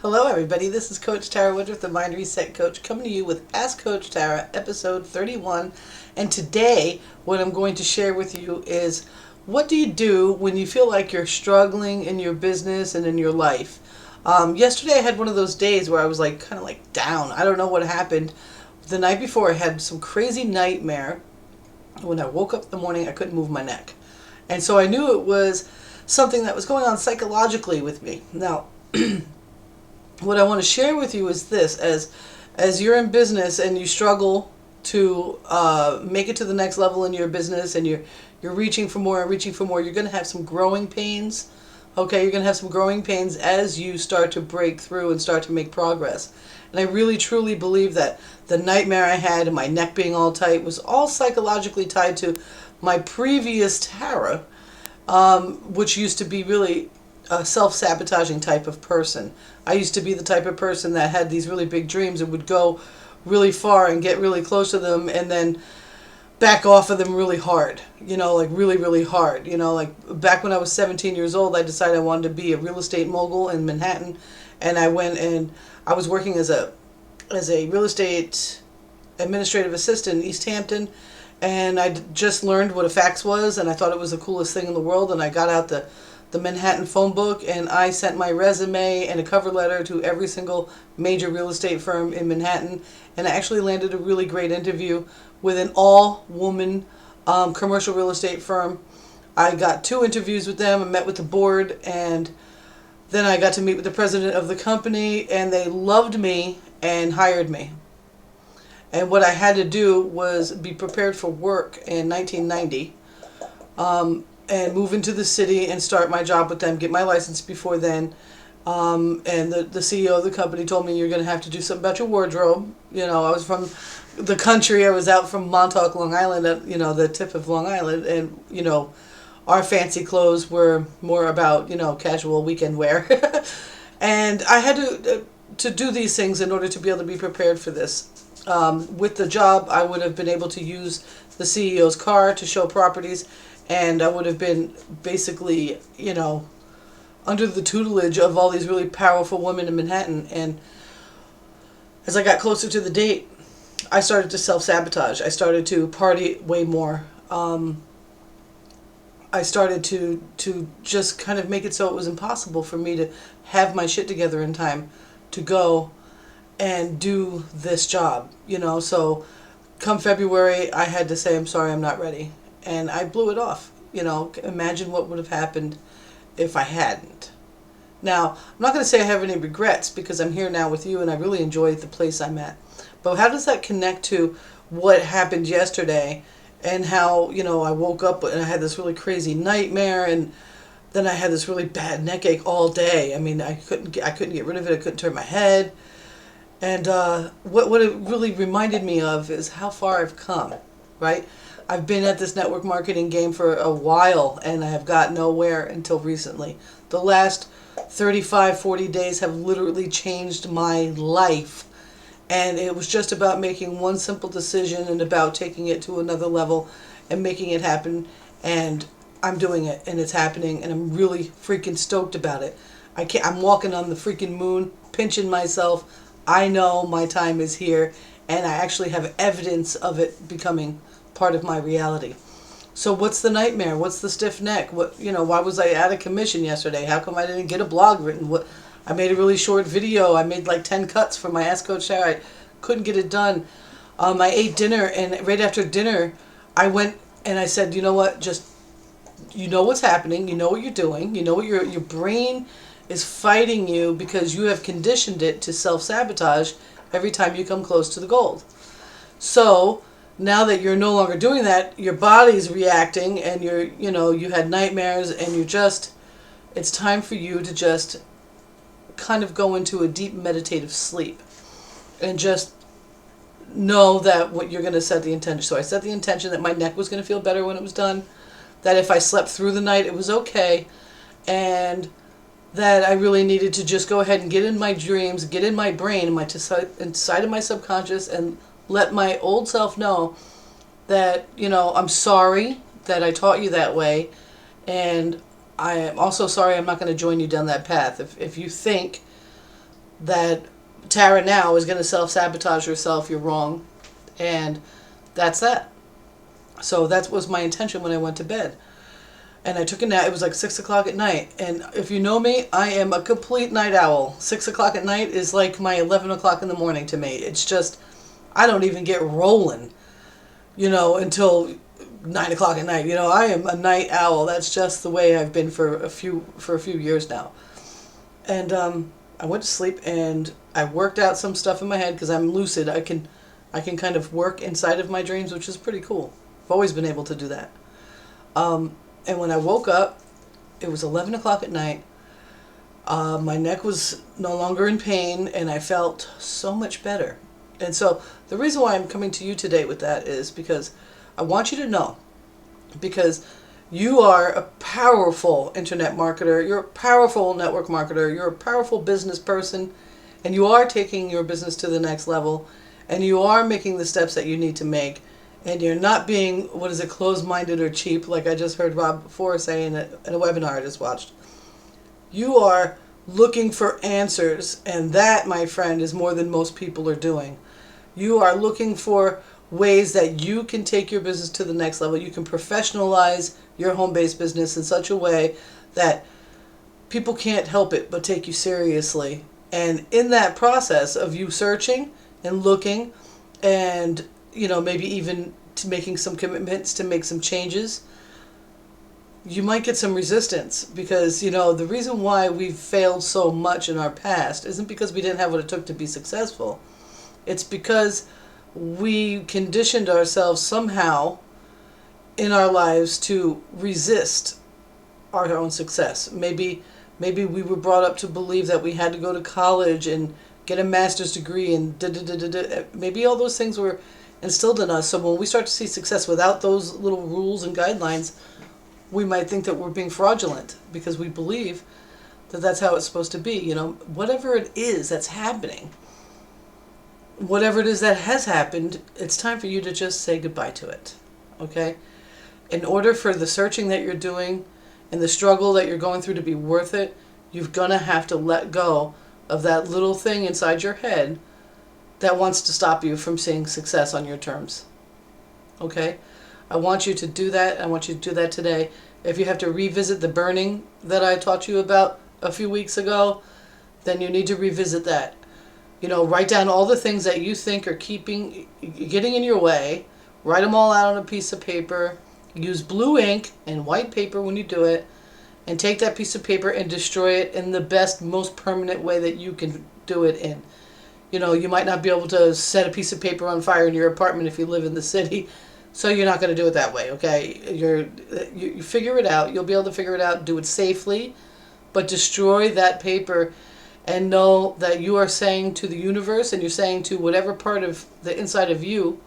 Hello everybody, this is Coach Tara Woodruff, the Mind Reset Coach, coming to you with Ask Coach Tara, episode 31. And today, what I'm going to share with you is, what do you do when you feel like you're struggling in your business and in your life? Yesterday I had one of those days where I was kind of down. I don't know what happened. The night before I had some crazy nightmare. When I woke up in the morning, I couldn't move my neck. And so I knew it was something that was going on psychologically with me. Now, what I want to share with you is this: as you're in business and you struggle to make it to the next level in your business, and you're reaching for more and reaching for more, you're going to have some growing pains. Okay, you're going to have some growing pains as you start to break through and start to make progress. And I really truly believe that the nightmare I had and my neck being all tight was all psychologically tied to my previous Tara, which used to be really a self-sabotaging type of person. I used to be the type of person that had these really big dreams and would go really far and get really close to them and then back off of them really hard, really, really hard. Back when I was 17 years old, I decided I wanted to be a real estate mogul in Manhattan, and I went and I was working as a real estate administrative assistant in East Hampton, and I just learned what a fax was, and I thought it was the coolest thing in the world, and I got out the Manhattan phone book, and I sent my resume and a cover letter to every single major real estate firm in Manhattan, and I actually landed a really great interview with an all-woman commercial real estate firm. I got 2 interviews with them. I met with the board, and then I got to meet with the president of the company, and they loved me and hired me. And what I had to do was be prepared for work in 1990. And move into the city and start my job with them, get my license before then. And the CEO of the company told me, you're going to have to do something about your wardrobe. I was from the country. I was out from Montauk, Long Island, the tip of Long Island. And, our fancy clothes were more about, casual weekend wear. And I had to do these things in order to be able to be prepared for this. With the job, I would have been able to use the CEO's car to show properties. And I would have been basically, under the tutelage of all these really powerful women in Manhattan. And as I got closer to the date, I started to self-sabotage. I started to party way more. I started to just kind of make it so it was impossible for me to have my shit together in time to go and do this job. So come February, I had to say, I'm sorry, I'm not ready. And I blew it off. Imagine what would have happened if I hadn't. Now, I'm not going to say I have any regrets, because I'm here now with you and I really enjoy the place I'm at. But how does that connect to what happened yesterday, and how, I woke up and I had this really crazy nightmare, and then I had this really bad neck ache all day. I mean, I couldn't get rid of it. I couldn't turn my head. And what it really reminded me of is how far I've come, right? I've been at this network marketing game for a while, and I have got nowhere until recently. The last 35, 40 days have literally changed my life. And it was just about making one simple decision and about taking it to another level and making it happen. And I'm doing it, and it's happening, and I'm really freaking stoked about it. I'm walking on the freaking moon, pinching myself. I know my time is here, and I actually have evidence of it becoming part of my reality. So what's the nightmare? What's the stiff neck? Why was I out of commission yesterday? How come I didn't get a blog written? I made a really short video. I made 10 cuts for my Ask Coach Tara. I couldn't get it done. I ate dinner, and right after dinner, I went and I said, you know what? Just, what's happening. You know what you're doing. You know what your brain is fighting you, because you have conditioned it to self-sabotage every time you come close to the goal. So now that you're no longer doing that, your body's reacting, and you had nightmares, and it's time for you to just kind of go into a deep meditative sleep and just know that what you're going to set the intention. So I set the intention that my neck was going to feel better when it was done, that if I slept through the night, it was okay, and that I really needed to just go ahead and get in my dreams, get in my brain, inside of my subconscious, and let my old self know that, I'm sorry that I taught you that way, and I am also sorry I'm not going to join you down that path. If you think that Tara now is going to self-sabotage herself. You're wrong. And that's that. So that was my intention when I went to bed. And I took a nap. It was like 6 o'clock at night. And if you know me, I am a complete night owl. 6 o'clock at night is like my 11 o'clock in the morning to me. It's just, I don't even get rolling, until 9 o'clock at night. I am a night owl. That's just the way I've been for a few years now. And I went to sleep and I worked out some stuff in my head because I'm lucid. I can kind of work inside of my dreams, which is pretty cool. I've always been able to do that. And when I woke up, it was 11 o'clock at night. My neck was no longer in pain, and I felt so much better. And so the reason why I'm coming to you today with that is because I want you to know, because you are a powerful internet marketer, you're a powerful network marketer, you're a powerful business person, and you are taking your business to the next level, and you are making the steps that you need to make. And you're not being, closed-minded or cheap, like I just heard Rob before say in a webinar I just watched. You are looking for answers, and that, my friend, is more than most people are doing. You are looking for ways that you can take your business to the next level. You can professionalize your home-based business in such a way that people can't help it but take you seriously. And in that process of you searching and looking and maybe even to making some commitments to make some changes, you might get some resistance because, the reason why we've failed so much in our past isn't because we didn't have what it took to be successful. It's because we conditioned ourselves somehow in our lives to resist our own success. Maybe we were brought up to believe that we had to go to college and get a master's degree and maybe all those things were instilled in us. So when we start to see success without those little rules and guidelines, we might think that we're being fraudulent because we believe that that's how it's supposed to be. Whatever it is that's happening, whatever it is that has happened, it's time for you to just say goodbye to it. Okay? In order for the searching that you're doing and the struggle that you're going through to be worth it, you're going to have to let go of that little thing inside your head that wants to stop you from seeing success on your terms. Okay? I want you to do that. I want you to do that today. If you have to revisit the burning that I taught you about a few weeks ago, then you need to revisit that. Write down all the things that you think are getting in your way. Write them all out on a piece of paper. Use blue ink and white paper when you do it. And take that piece of paper and destroy it in the best, most permanent way that you can do it in. You might not be able to set a piece of paper on fire in your apartment if you live in the city, so you're not going to do it that way, okay? You figure it out. You'll be able to figure it out. Do it safely, but destroy that paper and know that you are saying to the universe and you're saying to whatever part of the inside of you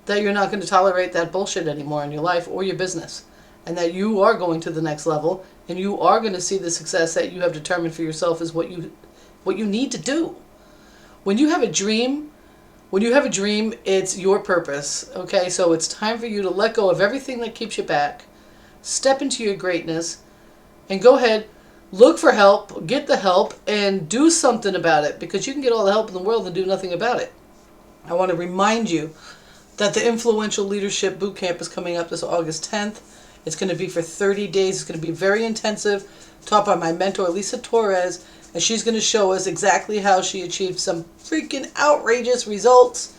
that you're not going to tolerate that bullshit anymore in your life or your business, and that you are going to the next level and you are going to see the success that you have determined for yourself is what you need to do. When you have a dream, it's your purpose, okay? So it's time for you to let go of everything that keeps you back, step into your greatness, and go ahead, look for help, get the help, and do something about it, because you can get all the help in the world and do nothing about it. I want to remind you that the Influential Leadership Bootcamp is coming up this August 10th. It's going to be for 30 days. It's going to be very intensive, taught by my mentor, Lisa Torres. And she's going to show us exactly how she achieved some freaking outrageous results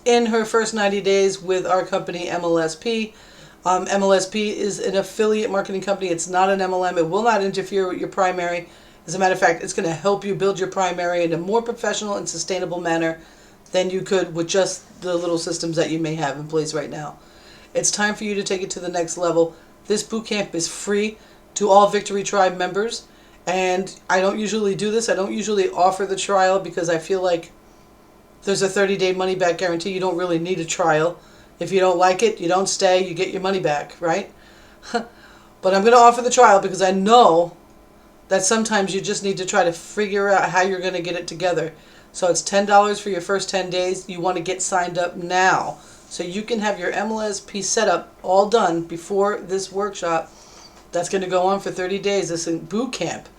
in her first 90 days with our company, MLSP. MLSP is an affiliate marketing company. It's not an MLM. It will not interfere with your primary. As a matter of fact, it's going to help you build your primary in a more professional and sustainable manner than you could with just the little systems that you may have in place right now. It's time for you to take it to the next level. This bootcamp is free to all Victory Tribe members. And I don't usually do this. I don't usually offer the trial because I feel like there's a 30-day money-back guarantee. You don't really need a trial. If you don't like it, you don't stay, you get your money back, right? But I'm going to offer the trial because I know that sometimes you just need to try to figure out how you're going to get it together. So it's $10 for your first 10 days. You want to get signed up now so you can have your MLSP setup all done before this workshop that's going to go on for 30 days, this boot camp.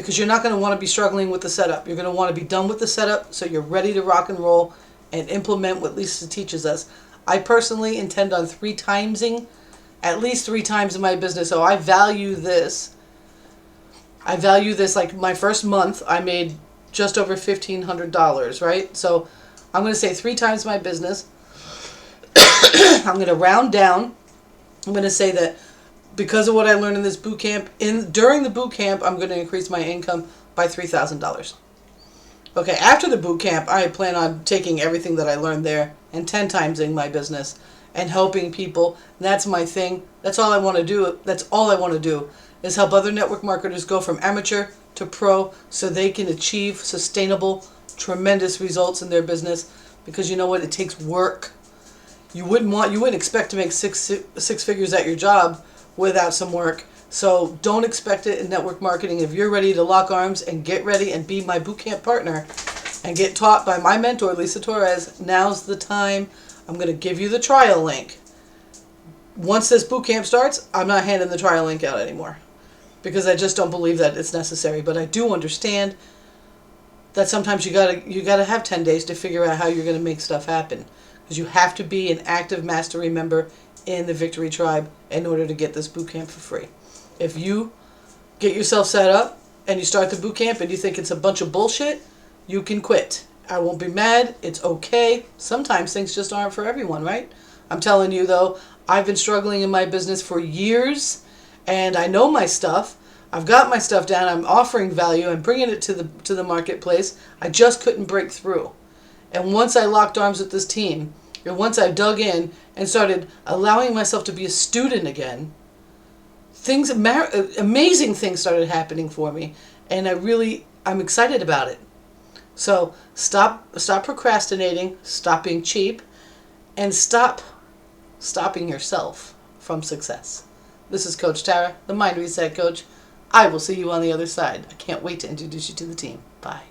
because you're not going to want to be struggling with the setup. You're going to want to be done with the setup so you're ready to rock and roll and implement what Lisa teaches us. I personally intend on at least 3 times in my business. So I value this. Like my first month, I made just over $1,500, right? So I'm going to say 3 times my business. I'm going to round down. I'm going to say that because of what I learned in this boot camp, during the boot camp, I'm going to increase my income by $3,000. Okay, after the boot camp, I plan on taking everything that I learned there and 10 timesing my business and helping people. That's my thing. That's all I want to do. That's all I want to do is help other network marketers go from amateur to pro so they can achieve sustainable, tremendous results in their business. Because you know what? It takes work. You wouldn't expect to make six figures at your job without some work. So don't expect it in network marketing. If you're ready to lock arms and get ready and be my bootcamp partner and get taught by my mentor, Lisa Torres, now's the time. I'm going to give you the trial link. Once this bootcamp starts, I'm not handing the trial link out anymore because I just don't believe that it's necessary. But I do understand that sometimes you gotta have 10 days to figure out how you're going to make stuff happen, because you have to be an active mastery member in the Victory Tribe in order to get this bootcamp for free. If you get yourself set up and you start the boot camp and you think it's a bunch of bullshit, you can quit. I won't be mad. It's okay. Sometimes things just aren't for everyone, right? I'm telling you, though, I've been struggling in my business for years, and I know my stuff. I've got my stuff down. I'm offering value. I'm bringing it to the marketplace. I just couldn't break through. And once I locked arms with this team, and once I dug in and started allowing myself to be a student again, amazing things started happening for me, and I'm excited about it. So stop procrastinating, stop being cheap, and stop stopping yourself from success. This is Coach Tara, the Mind Reset Coach. I will see you on the other side. I can't wait to introduce you to the team. Bye.